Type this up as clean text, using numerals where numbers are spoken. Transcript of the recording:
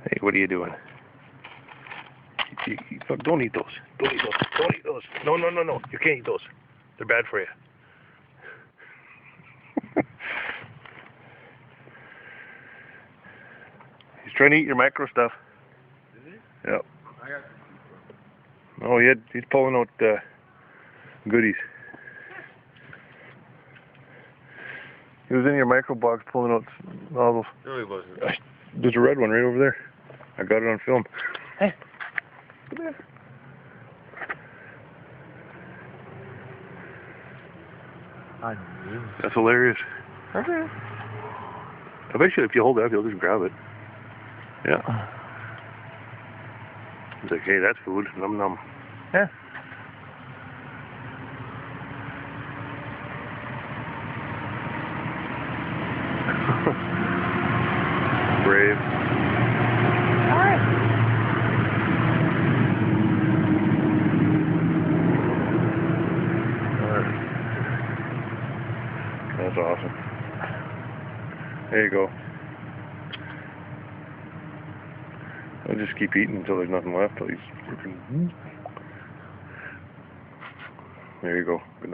Hey, what are you doing? Look, don't eat those. Don't eat those. Don't eat those. No, no, no, no. You can't eat those. They're bad for you. He's trying to eat your micro stuff. Is he? Yep. I got some. Oh, he's pulling out goodies. He was in your micro box pulling out all those. No, he wasn't. There's a red one right over there. I got it on film. Hey. Come here. I knew. That's hilarious. Okay. I bet you if you hold it up, you'll just grab it. Yeah. He's like, hey, that's food. Num num. Yeah. Brave. Alright. That's awesome. There you go. I'll just keep eating until there's nothing left. Till he's freaking... There you go. Good enough.